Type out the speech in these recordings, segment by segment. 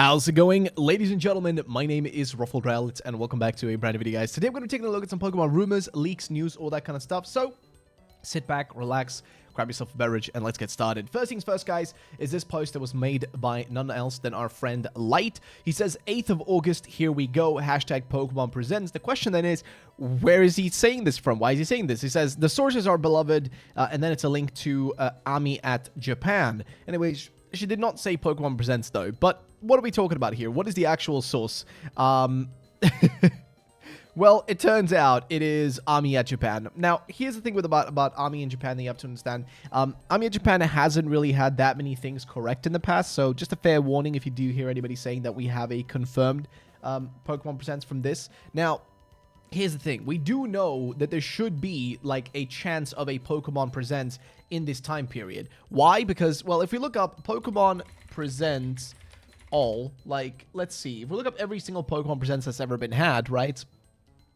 How's it going, ladies and gentlemen? My name is Ruffled Rowlet, and welcome back to a brand new video, guys. Today I'm going to be taking a look at some Pokemon rumors, leaks, news, all that kind of stuff. So, sit back, relax, grab yourself a beverage, and let's get started. First things first, guys, is this post that was made by none else than our friend Light. He says, 8th of August, here we go, hashtag Pokemon Presents. The question then is, where is he saying this from? Why is he saying this? He says, the sources are beloved, and then it's a link to Ami at Japan. Anyway, she did not say Pokemon Presents, though, but what are we talking about here? What is the actual source? Well, it turns out it is Ami at Japan. Now, here's the thing with about Ami in Japan that you have to understand. Ami at Japan hasn't really had that many things correct in the past, so just a fair warning if you do hear anybody saying that we have a confirmed Pokemon Presents from this. Now, here's the thing. We do know that there should be, like, a chance of a Pokemon Presents in this time period. Why? Because, well, if we look up Pokemon Presents all, like, let's see. If we look up every single Pokemon Presents that's ever been had, right?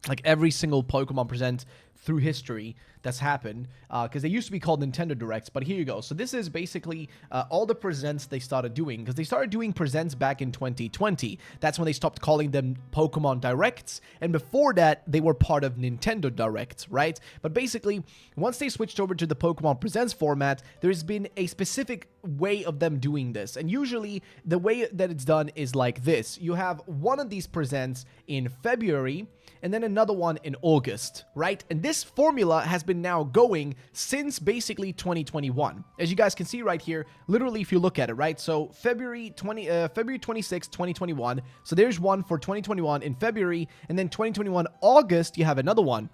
Like, every single Pokemon Present through history that's happened, because they used to be called Nintendo Directs, but here you go. So this is basically all the presents they started doing, because they started doing presents back in 2020. That's when they stopped calling them Pokemon Directs, and before that, they were part of Nintendo Directs, right? But basically, once they switched over to the Pokemon Presents format, there's been a specific way of them doing this, and usually, the way that it's done is like this. You have one of these presents in February, and then another one in August, right? And this formula has been now going since basically 2021. As you guys can see right here, literally if you look at it, right? So February 26, 2021. So there's one for 2021 in February, and then 2021 August, you have another one,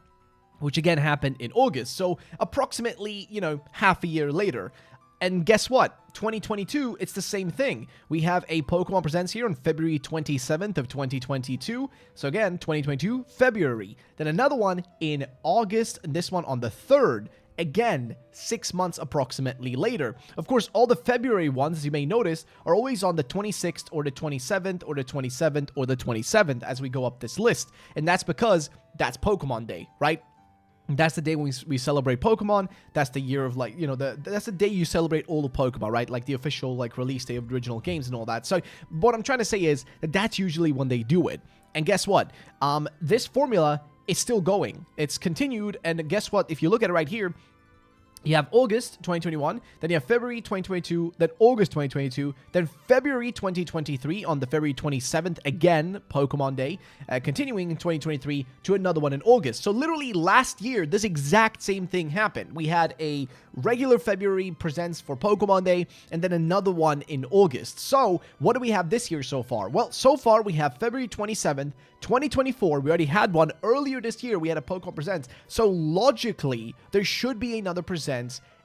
which again happened in August. So approximately, you know, half a year later. And guess what? 2022, it's the same thing. We have a Pokemon Presents here on February 27th of 2022. So again, 2022, February. Then another one in August, and this one on the 3rd. Again, 6 months approximately later. Of course, all the February ones, as you may notice, are always on the 26th or the 27th or the 27th or the 27th as we go up this list. And that's because that's Pokemon Day, right? That's the day when we celebrate Pokemon. That's the year of, like, you know, that's the day you celebrate all the Pokemon, right? Like the official, like, release day of the original games and all that. So what I'm trying to say is that that's usually when they do it. And guess what? This formula is still going. It's continued. And guess what? If you look at it right here, you have August 2021, then you have February 2022, then August 2022, then February 2023 on the February 27th, again, Pokemon Day, continuing in 2023 to another one in August. So literally last year, this exact same thing happened. We had a regular February Presents for Pokemon Day, and then another one in August. So what do we have this year so far? Well, so far we have February 27th, 2024. We already had one earlier this year. We had a Pokemon Presents. So logically, there should be another Presents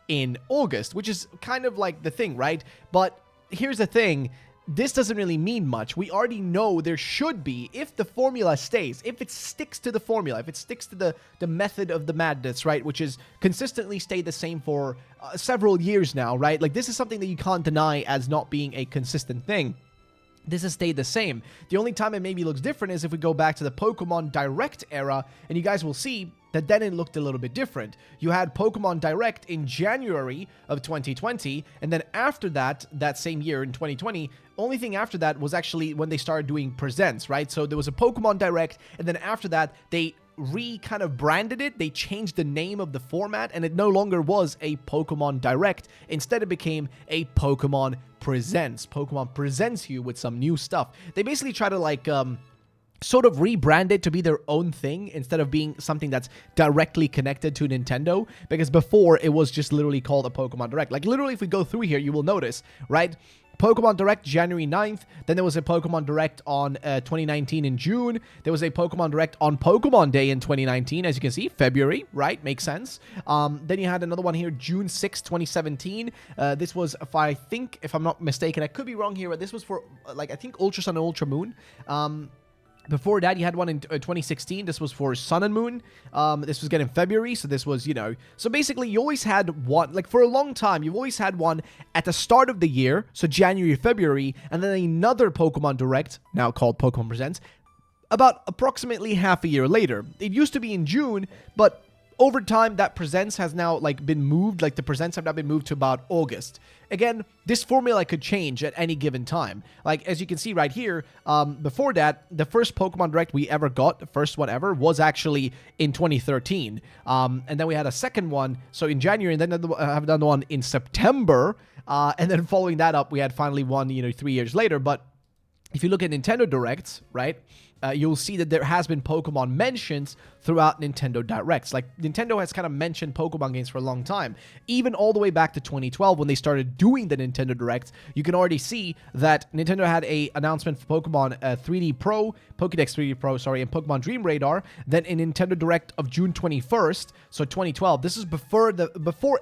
in August, which is kind of like the thing, right? But here's the thing. This doesn't really mean much. We already know there should be, if the formula stays, if it sticks to the formula, if it sticks to the method of the madness, right? Which is consistently stayed the same for several years now, right? Like, this is something that you can't deny as not being a consistent thing. This has stayed the same. The only time it maybe looks different is if we go back to the Pokemon Direct era, and you guys will see that then it looked a little bit different. You had Pokemon Direct in January of 2020, and then after that, that same year in 2020, only thing after that was actually when they started doing Presents, right? So there was a Pokemon Direct, and then after that, they kind of branded it. They changed the name of the format, and it no longer was a Pokemon Direct. Instead, it became a Pokemon Presents. Pokemon presents you with some new stuff. They basically try to, like, sort of rebrand it to be their own thing instead of being something that's directly connected to Nintendo, because before it was just literally called a Pokemon Direct. Like, literally, if we go through here, you will notice, right? Pokemon Direct January 9th, then there was a Pokemon Direct on 2019 in June, there was a Pokemon Direct on Pokemon Day in 2019, as you can see, February, right, makes sense. Then you had another one here, June 6th, 2017, this was, if I'm not mistaken, I could be wrong here, but this was for, like, I think Ultra Sun and Ultra Moon. Before that, you had one in 2016. This was for Sun and Moon. This was again in February, so this was, you know... So basically, you always had one... Like, for a long time, you've always had one at the start of the year, so January, February, and then another Pokemon Direct, now called Pokemon Presents, about approximately half a year later. It used to be in June, but over time, that presents has now like been moved. Like the presents have now been moved to about August. Again, this formula could change at any given time. Like as you can see right here, before that, the first Pokemon Direct we ever got, the first one ever, was actually in 2013. And then we had a second one, so in January, and then have done one in September. And then following that up, we had finally one, 3 years later. But if you look at Nintendo Directs, right, you'll see that there has been Pokemon mentions throughout Nintendo Directs. Like, Nintendo has kind of mentioned Pokemon games for a long time. Even all the way back to 2012 when they started doing the Nintendo Directs, you can already see that Nintendo had a announcement for Pokemon 3D Pro, Pokédex 3D Pro, sorry, and Pokemon Dream Radar. Then in Nintendo Direct of June 21st, so 2012, this is before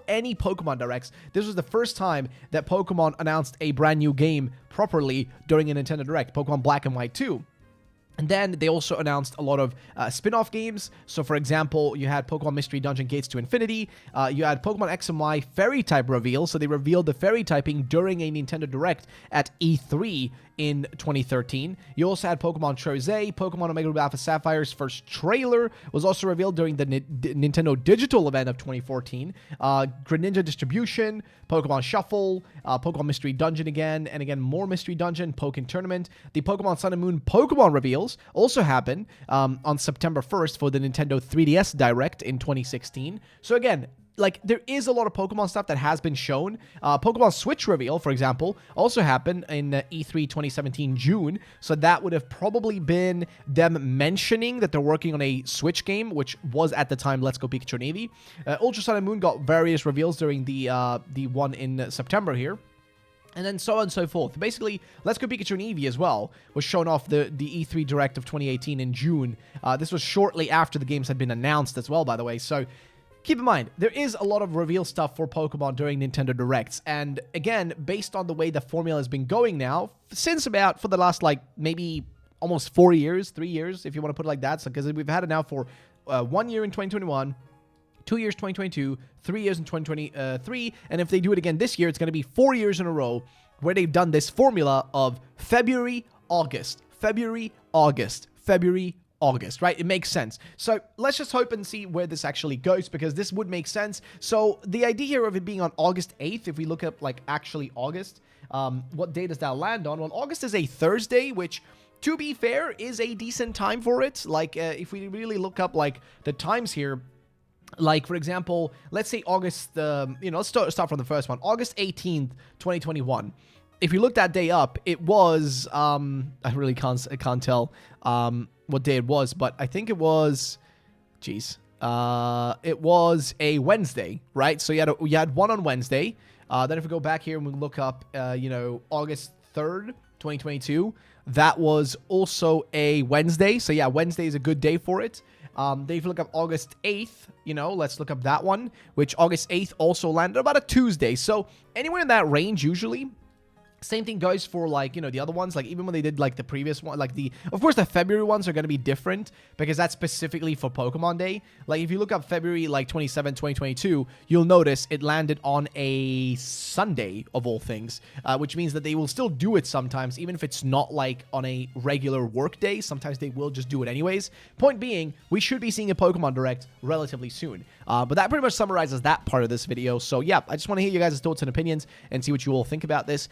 any Pokemon Directs. This was the first time that Pokemon announced a brand new game properly during a Nintendo Direct, Pokemon Black and White 2. And then they also announced a lot of spin-off games. So, for example, you had Pokemon Mystery Dungeon Gates to Infinity. You had Pokemon X and Y Fairy type reveal. So they revealed the Fairy typing during a Nintendo Direct at E3 in 2013. You also had Pokemon Rose, Pokemon Omega Ruby Alpha Sapphire's first trailer was also revealed during the Nintendo Digital event of 2014. Greninja Distribution, Pokemon Shuffle, Pokemon Mystery Dungeon again, and again more Mystery Dungeon, Pokken Tournament. The Pokemon Sun and Moon Pokemon reveals also happened on September 1st for the Nintendo 3DS Direct in 2016. So again, like, there is a lot of Pokemon stuff that has been shown. Pokemon Switch reveal, for example, also happened in E3 2017 June. So that would have probably been them mentioning that they're working on a Switch game, which was at the time Let's Go Pikachu and Eevee. Ultra Sun and Moon got various reveals during the one in September here. And then so on and so forth. Basically, Let's Go Pikachu and Eevee as well was shown off the E3 Direct of 2018 in June. This was shortly after the games had been announced as well, by the way. So keep in mind, there is a lot of reveal stuff for Pokemon during Nintendo Directs. And again, based on the way the formula has been going now, since about for the last, like, maybe almost 4 years, 3 years, if you want to put it like that. So, because we've had it now for 1 year in 2021, 2 years 2022, 3 years in 2023, and if they do it again this year, it's going to be 4 years in a row where they've done this formula of February, August, February, August, February, August, right? It makes sense. So let's just hope and see where this actually goes, because this would make sense. So the idea here of it being on August 8th, if we look up, like, actually August, what day does that land on? Well, August is a Thursday, which, to be fair, is a decent time for it. Like, if we really look up, like, the times here, like, for example, let's say August, let's start from the first one. August 18th, 2021. If you look that day up, it was, I really can't tell what day it was, but I think it was, it was a Wednesday, right? So you had one on Wednesday. Then if we go back here and we look up, August 3rd, 2022, that was also a Wednesday. So yeah, Wednesday is a good day for it. Then if you look up August 8th, let's look up that one, which August 8th also landed about a Tuesday. So anywhere in that range, usually. Same thing goes for, like, the other ones. Like, even when they did, like, the previous one, like, of course, the February ones are going to be different because that's specifically for Pokemon Day. Like, if you look up February, like, 27, 2022, you'll notice it landed on a Sunday, of all things, which means that they will still do it sometimes, even if it's not, like, on a regular work day. Sometimes they will just do it anyways. Point being, we should be seeing a Pokemon Direct relatively soon. But that pretty much summarizes that part of this video. So, yeah, I just want to hear you guys' thoughts and opinions and see what you all think about this.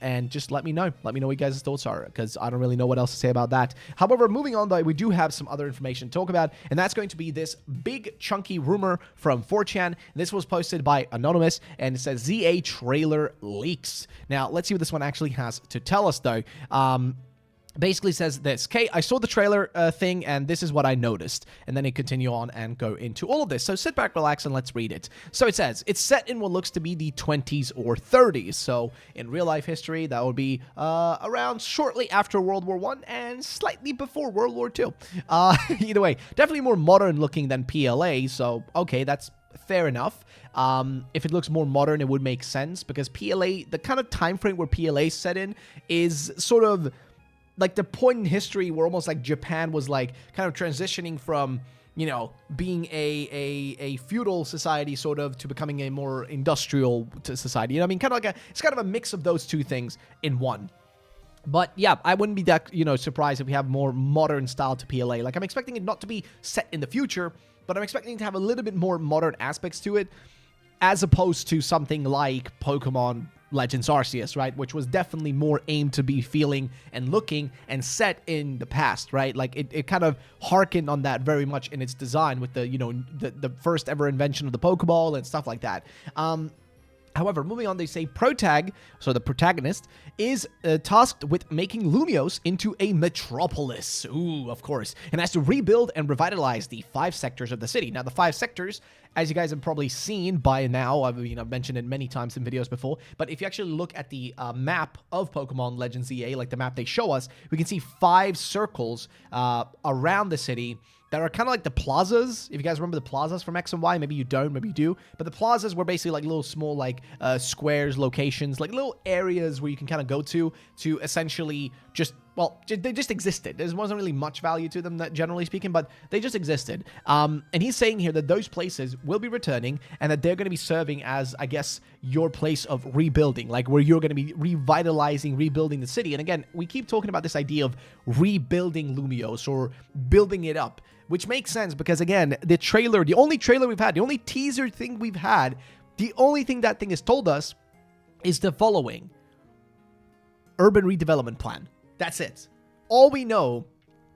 And just let me know. Let me know what you guys' thoughts are, because I don't really know what else to say about that. However, moving on, though, we do have some other information to talk about, and that's going to be this big, chunky rumor from 4chan. This was posted by Anonymous, and it says ZA trailer leaks. Now, let's see what this one actually has to tell us, though. Basically says this: "Okay, I saw the trailer thing, and this is what I noticed." And then it continue on and go into all of this. So sit back, relax, and let's read it. So it says, it's set in what looks to be the 20s or 30s. So in real life history, that would be around shortly after World War I and slightly before World War II. Either way, definitely more modern looking than PLA. So, okay, that's fair enough. If it looks more modern, it would make sense, because PLA, the kind of time frame where PLA set in is sort of like the point in history where almost like Japan was like kind of transitioning from, being a feudal society sort of to becoming a more industrial society. I mean, kind of like it's kind of a mix of those two things in one. But yeah, I wouldn't be that, surprised if we have more modern style to PLA. Like, I'm expecting it not to be set in the future, but I'm expecting to have a little bit more modern aspects to it, as opposed to something like Pokemon Legends Arceus, right? Which was definitely more aimed to be feeling and looking and set in the past, right? Like it kind of harkened on that very much in its design with the, the first ever invention of the Pokeball and stuff like that. However, moving on, they say Protag, so the protagonist, is tasked with making Lumiose into a metropolis. Ooh, of course. And has to rebuild and revitalize the 5 sectors of the city. Now, the 5 sectors, as you guys have probably seen by now, I've mentioned it many times in videos before, but if you actually look at the map of Pokemon Legends ZA, like the map they show us, we can see 5 circles around the city that are kind of like the plazas. If you guys remember the plazas from X and Y, maybe you don't, maybe you do. But the plazas were basically like little small like squares, locations, like little areas where you can kind of go to essentially just, well, they just existed. There wasn't really much value to them, generally speaking, but they just existed. And he's saying here that those places will be returning and that they're going to be serving as, I guess, your place of rebuilding, like where you're going to be revitalizing, rebuilding the city. And again, we keep talking about this idea of rebuilding Lumiose or building it up, which makes sense because, again, the trailer, the only trailer we've had, the only teaser thing we've had, the only thing that thing has told us is the following: urban redevelopment plan. That's it. All we know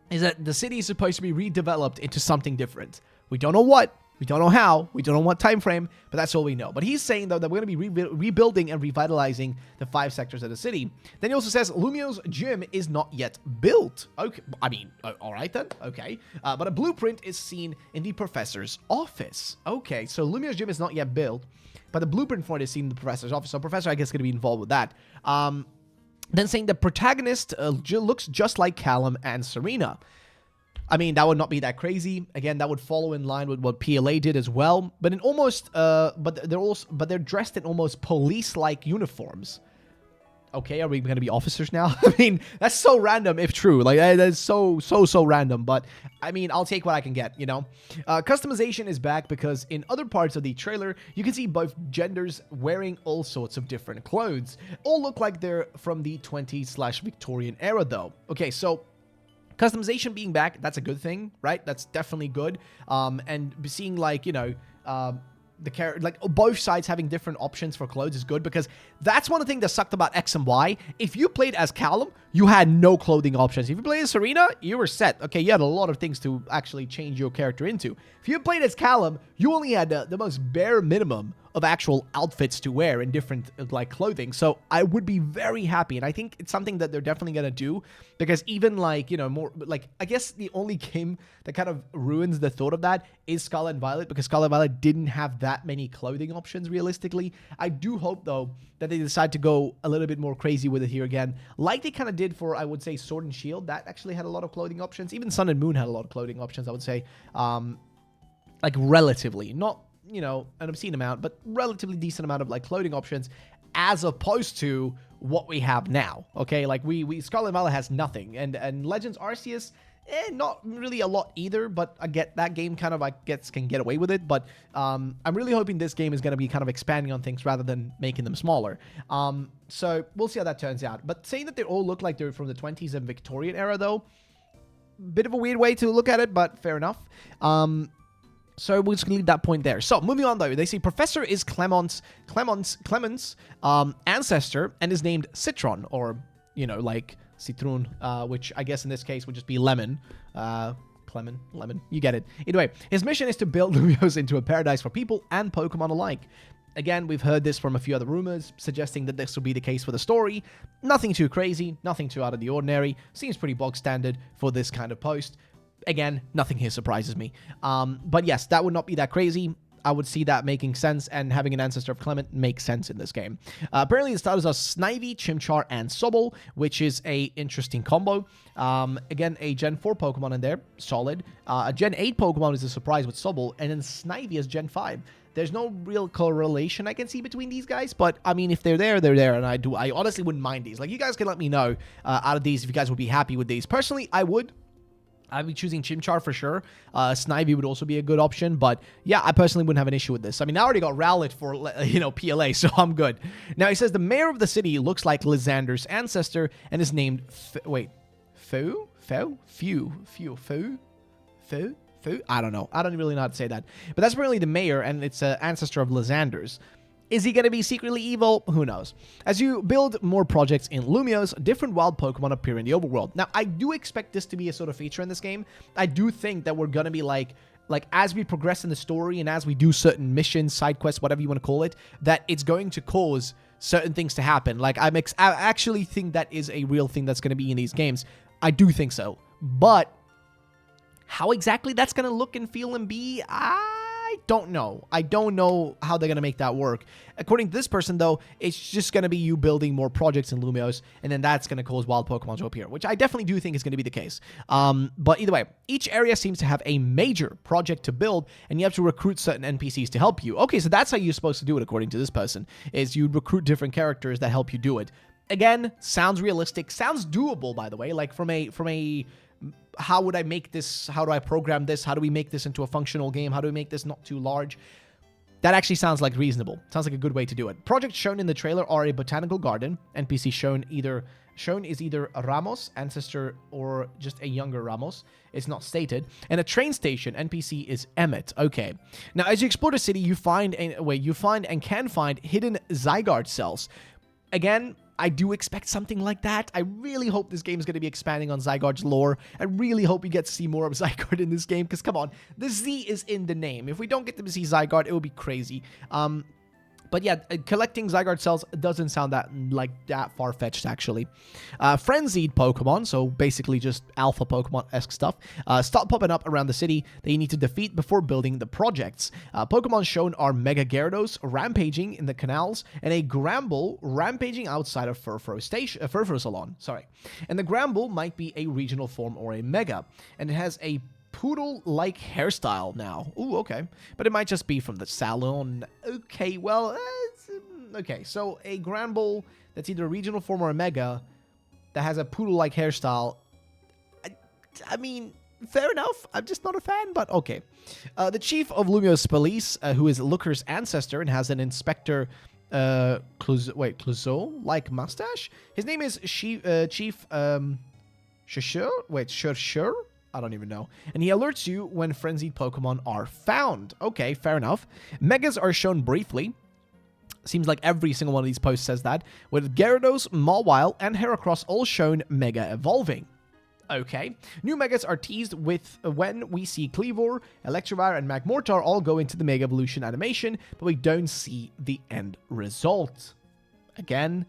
is that the city is supposed to be redeveloped into something different. We don't know what, we don't know how, we don't know what time frame, but that's all we know. But he's saying, though, that we're going to be rebuilding and revitalizing the 5 sectors of the city. Then he also says Lumiose gym is not yet built. Okay, I mean, all right then, okay. But a blueprint is seen in the professor's office. Okay, so Lumiose gym is not yet built, but the blueprint for it is seen in the professor's office. So professor, I guess, is going to be involved with that. Then saying the protagonist looks just like Callum and Serena. I mean, that would not be that crazy. Again, that would follow in line with what PLA did as well. But in almost, but they're dressed in almost police-like uniforms. Okay, are we going to be officers now? I mean, that's so random if true. Like, that's so random. But, I mean, I'll take what I can get, you know? Customization is back because in other parts of the trailer, you can see both genders wearing all sorts of different clothes. All look like they're from the 20s/Victorian era, though. Okay, so customization being back, that's a good thing, right? That's definitely good. And seeing, like, the character, like both sides having different options for clothes is good, because that's one of the things that sucked about X and Y. If you played as Callum, you had no clothing options. If you played as Serena, you were set. Okay, you had a lot of things to actually change your character into. If you played as Callum, you only had the most bare minimum of actual outfits to wear in different like clothing. So I would be very happy, and I think it's something that they're definitely gonna do, because even like, more like, I guess the only game that kind of ruins the thought of that is Scarlet and Violet, because Scarlet and Violet didn't have that many clothing options realistically. I do hope though that they decide to go a little bit more crazy with it here again, like they kind of did for, I would say, Sword and Shield. That actually had a lot of clothing options. Even Sun and Moon had a lot of clothing options, I would say, like relatively, not an obscene amount, but relatively decent amount of like clothing options, as opposed to what we have now. Okay, like we Scarlet and Violet has nothing, and Legends Arceus, not really a lot either, but I get that game kind of, I guess, can get away with it. But I'm really hoping this game is going to be kind of expanding on things rather than making them smaller. So we'll see how that turns out. But saying that they all look like they're from the 20s and Victorian era, though, bit of a weird way to look at it, but fair enough. So we'll just leave that point there. So moving on, though, they say Professor is Clement's ancestor and is named Citron, or like Citron, which I guess in this case would just be lemon. Lemon, you get it. Either way, his mission is to build Lumiose into a paradise for people and Pokemon alike. Again, we've heard this from a few other rumors, suggesting that this will be the case for the story. Nothing too crazy, nothing too out of the ordinary. Seems pretty bog standard for this kind of post. Again, nothing here surprises me. But yes, that would not be that crazy. I would see that making sense, and having an ancestor of Clement makes sense in this game. Apparently, the starters are Snivy, Chimchar, and Sobble, which is a interesting combo. Again, a Gen 4 Pokemon in there, solid. A Gen 8 Pokemon is a surprise with Sobble, and then Snivy is Gen 5. There's no real correlation I can see between these guys, but I mean, if they're there, they're there, and I honestly wouldn't mind these. Like, you guys can let me know out of these if you guys would be happy with these. Personally, I would. I'd be choosing Chimchar for sure. Snivy would also be a good option, but yeah, I personally wouldn't have an issue with this. I mean, I already got Rowlet for, PLA, so I'm good. Now, he says the mayor of the city looks like Lysander's ancestor and is named... Fu? I don't know. I don't really know how to say that. But that's apparently the mayor, and it's an ancestor of Lysander's. Is he going to be secretly evil? Who knows? As you build more projects in Lumiose, different wild Pokemon appear in the overworld. Now, I do expect this to be a sort of feature in this game. I do think that we're going to be like as we progress in the story and as we do certain missions, side quests, whatever you want to call it, that it's going to cause certain things to happen. Like, I actually think that is a real thing that's going to be in these games. I do think so. But how exactly that's going to look and feel and be, I don't know. I don't know how they're going to make that work. According to this person, though, it's just going to be you building more projects in Lumiose, and then that's going to cause wild Pokemon to appear, which I definitely do think is going to be the case. But either way, each area seems to have a major project to build, and you have to recruit certain NPCs to help you. Okay, so that's how you're supposed to do it, according to this person, is you recruit different characters that help you do it. Again, sounds realistic, sounds doable, by the way, like from a how would I make this? How do I program this? How do we make this into a functional game? How do we make this not too large? That actually sounds like reasonable. Sounds like a good way to do it. Projects shown in the trailer are a botanical garden. NPC shown is either a Ramos, ancestor, or just a younger Ramos. It's not stated. And a train station. NPC is Emmett. Okay. Now, as you explore the city, you find and can find hidden Zygarde cells. Again, I do expect something like that. I really hope this game is going to be expanding on Zygarde's lore. I really hope we get to see more of Zygarde in this game, because come on, the Z is in the name. If we don't get to see Zygarde, it would be crazy. But yeah, collecting Zygarde cells doesn't sound that far-fetched, actually. Frenzied Pokemon, so basically just alpha Pokemon-esque stuff, start popping up around the city that you need to defeat before building the projects. Pokemon shown are Mega Gyarados rampaging in the canals, and a Gramble rampaging outside of Furfur Salon. Sorry. And the Gramble might be a regional form or a Mega, and it has a poodle-like hairstyle now. Ooh, okay. But it might just be from the salon. Okay, well, okay. So a Granbull that's either a regional form or a Mega that has a poodle-like hairstyle. I mean, fair enough. I'm just not a fan, but okay. The chief of Lumiose Police, who is Looker's ancestor and has an Inspector Clouseau-like mustache. His name is Chief Sure. I don't even know. And he alerts you when frenzied Pokemon are found. Okay, fair enough. Megas are shown briefly. Seems like every single one of these posts says that. With Gyarados, Mawile, and Heracross all shown Mega evolving. Okay. New Megas are teased with when we see Kleavor, Electivire, and Magmortar all go into the Mega Evolution animation, but we don't see the end result. Again,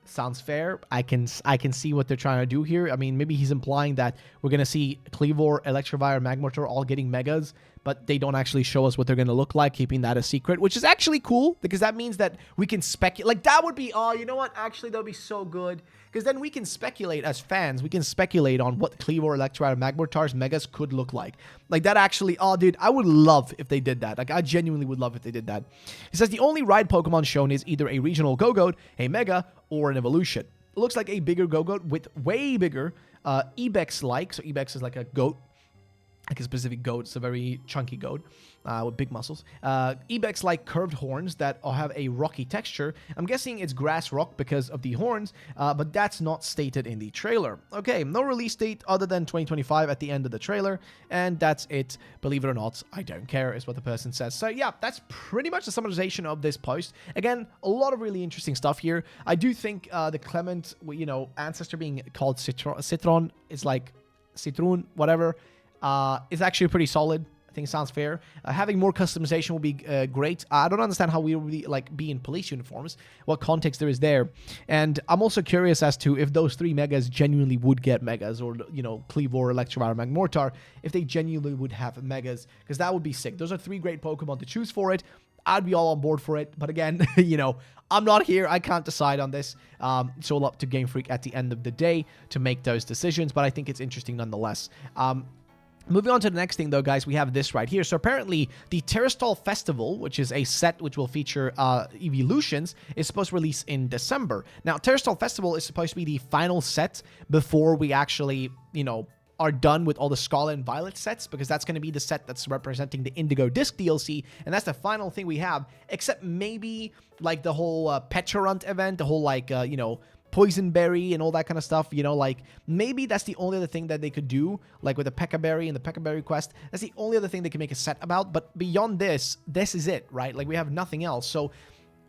sounds fair. I can see what they're trying to do here. I mean, maybe he's implying that we're going to see Kleavor, Electivire, Magmortar all getting Megas, but they don't actually show us what they're going to look like, keeping that a secret, which is actually cool, because that means that we can speculate. Like, that would be, oh, you know what? Actually, that would be so good, because then we can speculate as fans. We can speculate on what Kleavor, Electivire, and Magmortar's Megas could look like. Like, that actually, oh, dude, I would love if they did that. Like, I genuinely would love if they did that. He says the only ride Pokemon shown is either a regional Go-Goat, a Mega, or an evolution. It looks like a bigger Go-Goat with way bigger Ibex-like. So Ibex is like a goat, like a specific goat. It's a very chunky goat with big muscles. Ibex-like curved horns that have a rocky texture. I'm guessing it's grass rock because of the horns, but that's not stated in the trailer. Okay, no release date other than 2025 at the end of the trailer, and that's it. Believe it or not, I don't care, is what the person says. So yeah, that's pretty much the summarization of this post. Again, a lot of really interesting stuff here. I do think the Clement, ancestor being called Citron is like Citroen, whatever, is actually pretty solid. I think it sounds fair. Having more customization will be great. I don't understand how we would be in police uniforms, what context there is there. And I'm also curious as to if those three Megas genuinely would get Megas, or, Kleavor, Electivire, Magmortar, if they genuinely would have Megas, because that would be sick. Those are three great Pokemon to choose for it. I'd be all on board for it. But again, I'm not here. I can't decide on this. It's all up to Game Freak at the end of the day to make those decisions. But I think it's interesting nonetheless. Moving on to the next thing, though, guys, we have this right here. So apparently, the Terrastal Festival, which is a set which will feature evolutions, is supposed to release in December. Now, Terrastal Festival is supposed to be the final set before we actually, are done with all the Scarlet and Violet sets, because that's going to be the set that's representing the Indigo Disc DLC, and that's the final thing we have, except maybe, like, the whole Pecharunt event, the whole, Poison Berry and all that kind of stuff, you know, like, maybe that's the only other thing that they could do, like with the Pekka Berry and the Pekka Berry quest. That's the only other thing they can make a set about, but beyond this is it, right? Like, we have nothing else. So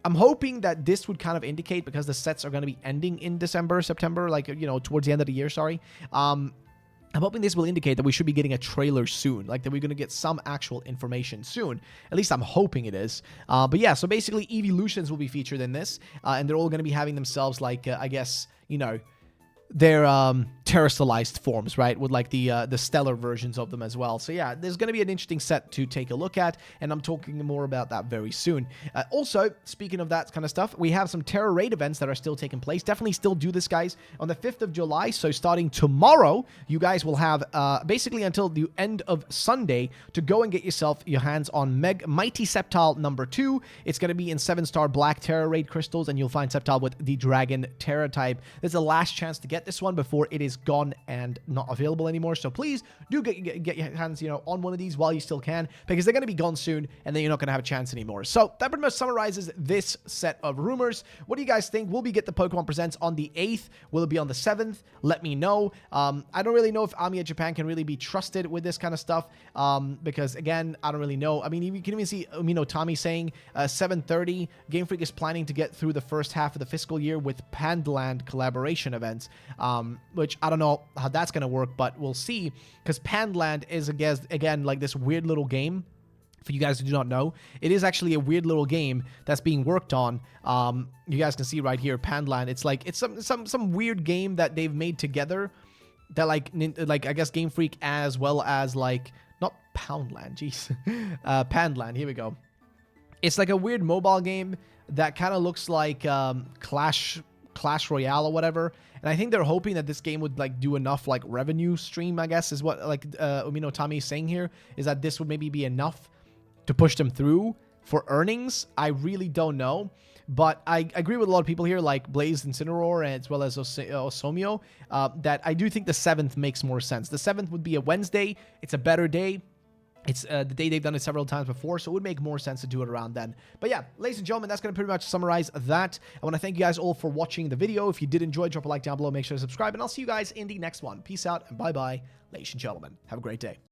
I'm hoping that this would kind of indicate, because the sets are going to be ending in December, September, like, you know, towards the end of the year, sorry. I'm hoping this will indicate that we should be getting a trailer soon, like that we're going to get some actual information soon. At least I'm hoping it is. But yeah, so basically evolutions will be featured in this, and they're all going to be having themselves, like, I guess, you know, their terrestrialized forms, right, with like the stellar versions of them as well. So yeah, there's going to be an interesting set to take a look at, and I'm talking more about that very soon. Also, speaking of that kind of stuff, we have some Terra Raid events that are still taking place. Definitely still do this, guys, on the 5th of July. So starting tomorrow, you guys will have basically until the end of Sunday to go and get yourself your hands on Mighty Sceptile number 2. It's going to be in 7-star black Terra Raid crystals, and you'll find Sceptile with the Dragon Terra type. This is the last chance to get this one before it is gone and not available anymore. So please do get your hands, you know, on one of these while you still can, because they're going to be gone soon, and then you're not going to have a chance anymore. So that pretty much summarizes this set of rumors. What do you guys think? Will we get the Pokemon Presents on the 8th? Will it be on the 7th? Let me know. I don't really know if Amiya Japan can really be trusted with this kind of stuff, because again, I don't really know. I mean, you can even see, you know, Tommy saying 7:30. Game Freak is planning to get through the first half of the fiscal year with Pandland collaboration events, which I don't know how that's going to work, but we'll see, because Pandland is, again, like this weird little game. For you guys who do not know, it is actually a weird little game that's being worked on. You guys can see right here, Pandland. It's like, it's some weird game that they've made together that like I guess Game Freak, as well as like, not Poundland, jeez, Pandland, here we go. It's like a weird mobile game that kind of looks like Clash Royale or whatever. And I think they're hoping that this game would like do enough like revenue stream, I guess, is what like Umino Tommy is saying here, is that this would maybe be enough to push them through for earnings. I really don't know, but I agree with a lot of people here, like Blaze Incineroar, as well as Osomio, that I do think the 7th makes more sense. The 7th would be a Wednesday. It's a better day. It's the day they've done it several times before, so it would make more sense to do it around then. But yeah, ladies and gentlemen, that's going to pretty much summarize that. I want to thank you guys all for watching the video. If you did enjoy, drop a like down below, make sure to subscribe, and I'll see you guys in the next one. Peace out, and bye-bye, ladies and gentlemen. Have a great day.